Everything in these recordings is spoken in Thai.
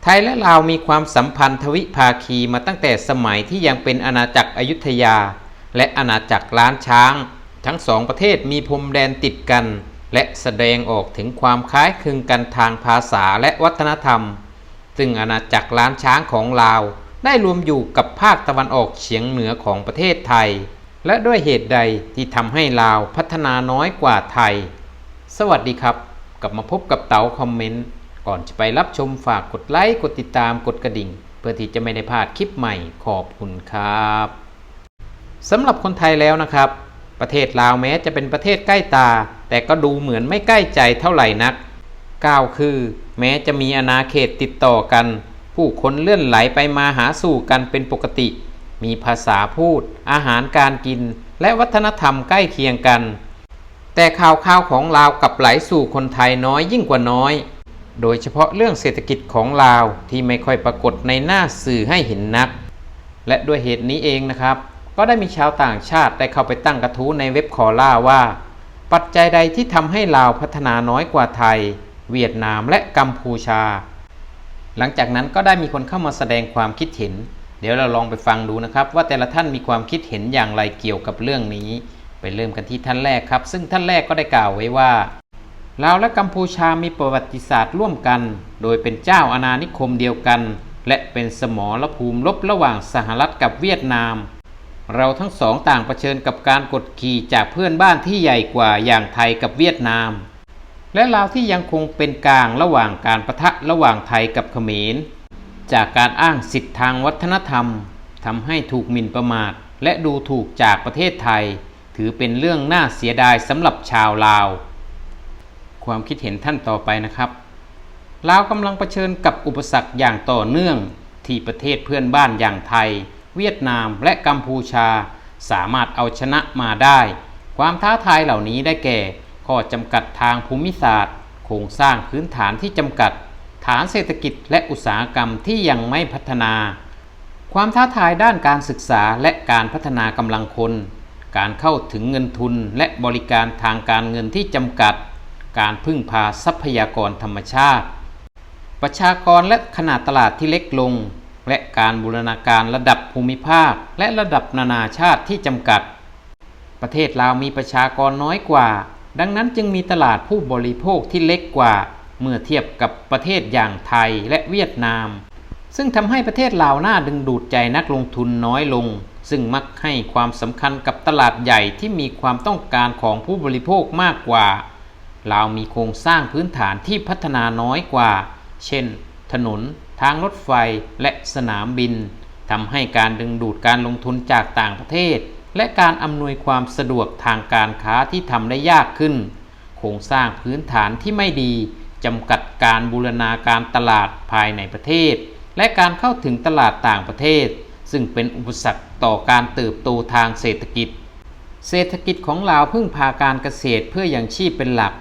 ไทยและลาวมีความสัมพันธ์ทวิภาคีมาตั้งแต่สมัยที่ยังเป็นอาณาจักรอยุธยาและอาณาจักรล้านช้างทั้งสองประเทศมีพรมแดนติดกันและแสดงออกถึงความคล้ายคลึงกันทางภาษาและวัฒนธรรมซึ่งอาณาจักรล้านช้างของลาวได้รวมอยู่กับภาคตะวันออกเฉียงเหนือของประเทศไทยและด้วยเหตุใดที่ทำให้ลาวพัฒนาน้อยกว่าไทยสวัสดีครับกลับมาพบกับเต๋าคอมเมนต์ก่อนจะไปรับชมฝากกดไลค์กดติดตามกดกระดิ่งเพื่อที่จะไม่ได้พลาดคลิปใหม่ขอบคุณครับสำหรับคนไทยแล้วนะครับประเทศลาวแม้จะเป็นประเทศใกล้ตาแต่ก็ดูเหมือนไม่ใกล้ใจเท่าไหร่นักก้าวคือแม้จะมีอาณาเขตติดต่อกันผู้คนเลื่อนไหลไปมาหาสู่กันเป็นปกติมีภาษาพูดอาหารการกินและวัฒนธรรมใกล้เคียงกันแต่ข่าวของลาวกลับไหลสู่คนไทยน้อยยิ่งกว่าน้อยโดยเฉพาะเรื่องเศรษฐกิจของลาวที่ไม่ค่อยปรากฏในหน้าสื่อให้เห็นนักและด้วยเหตุนี้เองนะครับก็ได้มีชาวต่างชาติได้เข้าไปตั้งกระทู้ในเว็บคอล่าว่าปัจจัยใดที่ทำให้ลาวพัฒนาน้อยกว่าไทยเวียดนามและกัมพูชาหลังจากนั้นก็ได้มีคนเข้ามาแสดงความคิดเห็นเดี๋ยวเราลองไปฟังดูนะครับว่าแต่ละท่านมีความคิดเห็นอย่างไรเกี่ยวกับเรื่องนี้ไปเริ่มกันที่ท่านแรกครับซึ่งท่านแรกก็ได้กล่าวไว้ว่าลาวและกัมพูชามีประวัติศาสตร์ร่วมกันโดยเป็นเจ้าอาณานิคมเดียวกันและเป็นสมรภูมิรบระหว่างสหรัฐกับเวียดนามเราทั้งสองต่างเผชิญกับการกดขี่จากเพื่อนบ้านที่ใหญ่กว่าอย่างไทยกับเวียดนามและลาวที่ยังคงเป็นกลางระหว่างการปะทะระหว่างไทยกับเขมรจากการอ้างสิทธิทางวัฒนธรรมทำให้ถูกหมิ่นประมาทและดูถูกจากประเทศไทยถือเป็นเรื่องน่าเสียดายสำหรับชาวลาวความคิดเห็นท่านต่อไปนะครับลาวกำลังเผชิญกับอุปสรรคอย่างต่อเนื่องที่ประเทศเพื่อนบ้านอย่างไทยเวียดนามและกัมพูชาสามารถเอาชนะมาได้ความท้าทายเหล่านี้ได้แก่ข้อจำกัดทางภูมิศาสตร์โครงสร้างพื้นฐานที่จำกัดฐานเศรษฐกิจและอุตสาหกรรมที่ยังไม่พัฒนาความท้าทายด้านการศึกษาและการพัฒนากำลังคนการเข้าถึงเงินทุนและบริการทางการเงินที่จำกัดการพึ่งพาทรัพยากรธรรมชาติประชากรและขนาดตลาดที่เล็กลงและการบูรณาการระดับภูมิภาคและระดับนานาชาติที่จำกัดประเทศลาวมีประชากรน้อยกว่าดังนั้นจึงมีตลาดผู้บริโภคที่เล็กกว่าเมื่อเทียบกับประเทศอย่างไทยและเวียดนามซึ่งทำให้ประเทศลาวน่าดึงดูดใจนักลงทุนน้อยลงซึ่งมักให้ความสำคัญกับตลาดใหญ่ที่มีความต้องการของผู้บริโภคมากกว่าลาวมีโครงสร้างพื้นฐานที่พัฒนาน้อยกว่าเช่นถนนทางรถไฟและสนามบินทำให้การดึงดูดการลงทุนจากต่างประเทศและการอำนวยความสะดวกทางการค้าที่ทำได้ยากขึ้นโครงสร้างพื้นฐานที่ไม่ดีจำกัดการบูรณาการตลาดภายในประเทศและการเข้าถึงตลาดต่างประเทศซึ่งเป็นอุปสรรคต่อการเติบโตทางเศรษฐกิจของลาวพึ่งพาการเกษตรเพื่อยังชีพเป็นหลัก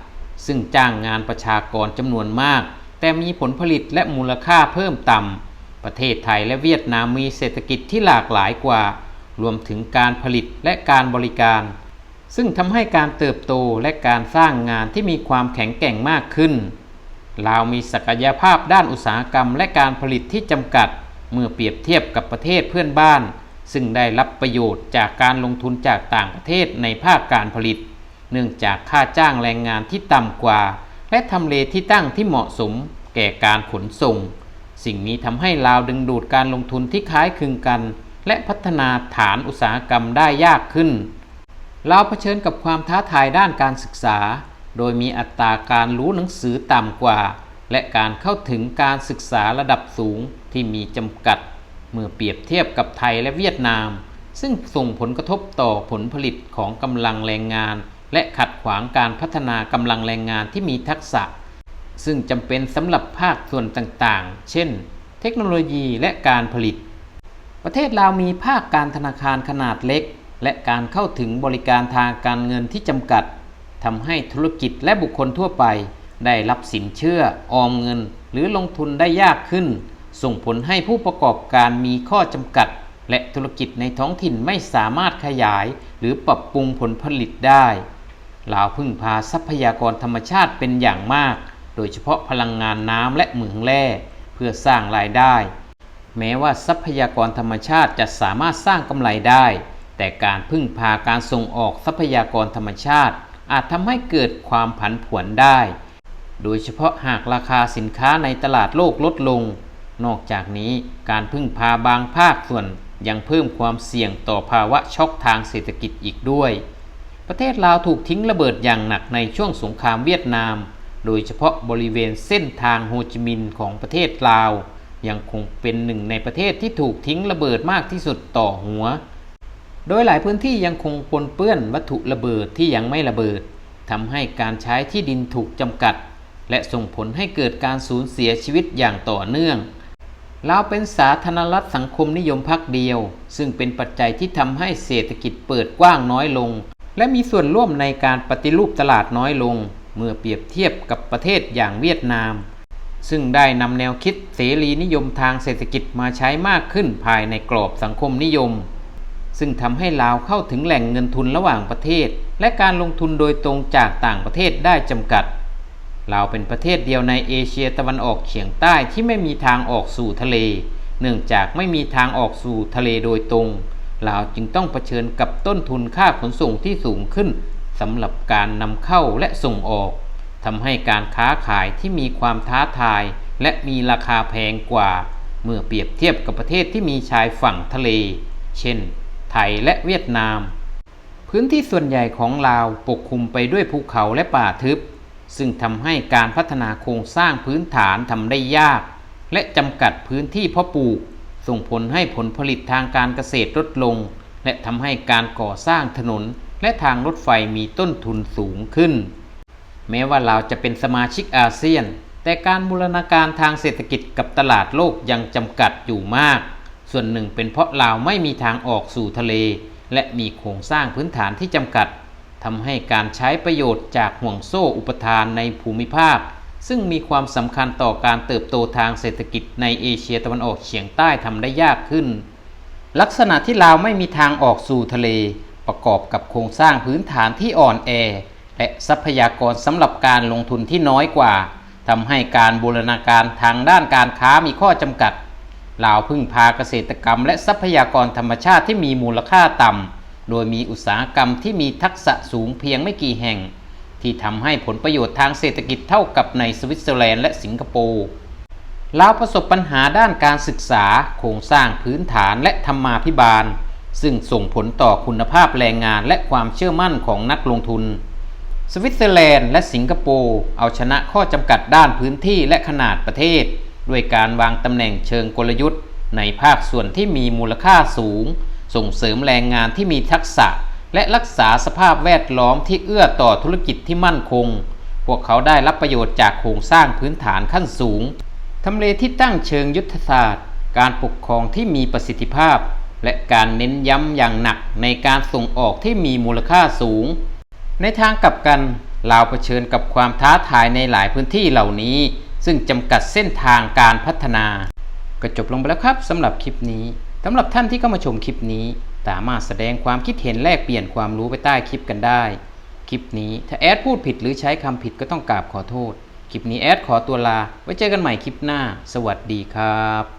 ซึ่งจ้างงานประชากรจำนวนมากแต่มีผลผลิตและมูลค่าเพิ่มต่ำประเทศไทยและเวียดนามมีเศรษฐกิจที่หลากหลายกว่ารวมถึงการผลิตและการบริการซึ่งทำให้การเติบโตและการสร้างงานที่มีความแข็งแกร่งมากขึ้นลาวมีศักยภาพด้านอุตสาหกรรมและการผลิตที่จำกัดเมื่อเปรียบเทียบกับประเทศเพื่อนบ้านซึ่งได้รับประโยชน์จากการลงทุนจากต่างประเทศในภาคการผลิตเนื่องจากค่าจ้างแรงงานที่ต่ำกว่าและทำเลที่ตั้งที่เหมาะสมแก่การขนส่งสิ่งนี้ทำให้ลาวดึงดูดการลงทุนที่คล้ายคลึงกันและพัฒนาฐานอุตสาหกรรมได้ยากขึ้นลาวเผชิญกับความท้าทายด้านการศึกษาโดยมีอัตราการรู้หนังสือต่ำกว่าและการเข้าถึงการศึกษาระดับสูงที่มีจำกัดเมื่อเปรียบเทียบกับไทยและเวียดนามซึ่งส่งผลกระทบต่อผลผลิตของกำลังแรงงานและขัดขวางการพัฒนากำลังแรงงานที่มีทักษะซึ่งจำเป็นสำหรับภาคส่วนต่างๆเช่นเทคโนโลยีและการผลิตประเทศลาวมีภาคการธนาคารขนาดเล็กและการเข้าถึงบริการทางการเงินที่จำกัดทำให้ธุรกิจและบุคคลทั่วไปได้รับสินเชื่อออมเงินหรือลงทุนได้ยากขึ้นส่งผลให้ผู้ประกอบการมีข้อจำกัดและธุรกิจในท้องถิ่นไม่สามารถขยายหรือปรับปรุงผลผลิตได้ลาวพึ่งพาทรัพยากรธรรมชาติเป็นอย่างมากโดยเฉพาะพลังงานน้ำและเหมืองแร่เ พื่อสร้างรายได้ แม้ว่าทรัพยากรธรรมชาติจะสามารถสร้างกำไรได้แต่การพึ่งพาการส่งออกทรัพยากรธรรมชาติอาจทำให้เกิดความผันผวนได้โดยเฉพาะหากราคาสินค้าในตลาดโลกลดลงนอกจากนี้การพึ่งพาบางภาคส่วนยังเพิ่มความเสี่ยงต่อภาวะช็อกทางเศรษฐกิจอีกด้วยประเทศลาวถูกทิ้งระเบิดอย่างหนักในช่วงสงครามเวียดนามโดยเฉพาะบริเวณเส้นทางโฮจิมินห์ของประเทศลาวยังคงเป็นหนึ่งในประเทศที่ถูกทิ้งระเบิดมากที่สุดต่อหัวโดยหลายพื้นที่ยังคงปนเปื้อนวัตถุระเบิดที่ยังไม่ระเบิดทำให้การใช้ที่ดินถูกจำกัดและส่งผลให้เกิดการสูญเสียชีวิตอย่างต่อเนื่องลาวเป็นสาธารณรัฐสังคมนิยมพรรคเดียวซึ่งเป็นปัจจัยที่ทำให้เศรษฐกิจเปิดกว้างน้อยลงและมีส่วนร่วมในการปฏิรูปตลาดน้อยลงเมื่อเปรียบเทียบกับประเทศอย่างเวียดนามซึ่งได้นำแนวคิดเสรีนิยมทางเศรษฐกิจมาใช้มากขึ้นภายในกรอบสังคมนิยมซึ่งทำให้ลาวเข้าถึงแหล่งเงินทุนระหว่างประเทศและการลงทุนโดยตรงจากต่างประเทศได้จำกัดลาวเป็นประเทศเดียวในเอเชียตะวันออกเฉียงใต้ที่ไม่มีทางออกสู่ทะเลเนื่องจากไม่มีทางออกสู่ทะเลโดยตรงลาวจึงต้องเผชิญกับต้นทุนค่าขนส่งที่สูงขึ้นสำหรับการนำเข้าและส่งออกทำให้การค้าขายที่มีความท้าทายและมีราคาแพงกว่าเมื่อเปรียบเทียบกับประเทศที่มีชายฝั่งทะเลเช่นไทยและเวียดนามพื้นที่ส่วนใหญ่ของลาวปกคลุมไปด้วยภูเขาและป่าทึบซึ่งทำให้การพัฒนาโครงสร้างพื้นฐานทำได้ยากและจำกัดพื้นที่เพาะปลูกส่งผลให้ผลผลิตทางการเกษตรลดลงและทำให้การก่อสร้างถนนและทางรถไฟมีต้นทุนสูงขึ้นแม้ว่าลาวจะเป็นสมาชิกอาเซียนแต่การบูรณาการทางเศรษฐกิจกับตลาดโลกยังจำกัดอยู่มากส่วนหนึ่งเป็นเพราะลาวไม่มีทางออกสู่ทะเลและมีโครงสร้างพื้นฐานที่จำกัดทำให้การใช้ประโยชน์จากห่วงโซ่อุปทานในภูมิภาคซึ่งมีความสำคัญต่อการเติบโตทางเศรษฐกิจในเอเชียตะวันออกเฉียงใต้ทำได้ยากขึ้นลักษณะที่ลาวไม่มีทางออกสู่ทะเลประกอบกับโครงสร้างพื้นฐานที่อ่อนแอและทรัพยากรสำหรับการลงทุนที่น้อยกว่าทำให้การบูรณาการทางด้านการค้ามีข้อจำกัดลาวพึ่งพาเกษตรกรรมและทรัพยากรธรรมชาติที่มีมูลค่าต่ำโดยมีอุตสาหกรรมที่มีทักษะสูงเพียงไม่กี่แห่งที่ทำให้ผลประโยชน์ทางเศรษฐกิจเท่ากับในสวิตเซอร์แลนด์และสิงคโปร์ลาวประสบปัญหาด้านการศึกษาโครงสร้างพื้นฐานและธรรมาภิบาลซึ่งส่งผลต่อคุณภาพแรงงานและความเชื่อมั่นของนักลงทุนสวิตเซอร์แลนด์และสิงคโปร์เอาชนะข้อจำกัดด้านพื้นที่และขนาดประเทศด้วยการวางตำแหน่งเชิงกลยุทธ์ในภาคส่วนที่มีมูลค่าสูงส่งเสริมแรงงานที่มีทักษะและรักษาสภาพแวดล้อมที่เอื้อต่อธุรกิจที่มั่นคงพวกเขาได้รับประโยชน์จากโครงสร้างพื้นฐานขั้นสูงทำเลที่ตั้งเชิงยุทธศาสตร์การปกครองที่มีประสิทธิภาพและการเน้นย้ำอย่างหนักในการส่งออกที่มีมูลค่าสูงในทางกลับกันลาวเผชิญกับความท้าทายในหลายพื้นที่เหล่านี้ซึ่งจำกัดเส้นทางการพัฒนาก็จบลงไปแล้วครับสำหรับคลิปนี้สำหรับท่านที่เข้ามาชมคลิปนี้สามารถแสดงความคิดเห็นแลกเปลี่ยนความรู้ไปใต้คลิปกันได้คลิปนี้ถ้าแอดพูดผิดหรือใช้คำผิดก็ต้องกราบขอโทษคลิปนี้แอดขอตัวลาไว้เจอกันใหม่คลิปหน้าสวัสดีครับ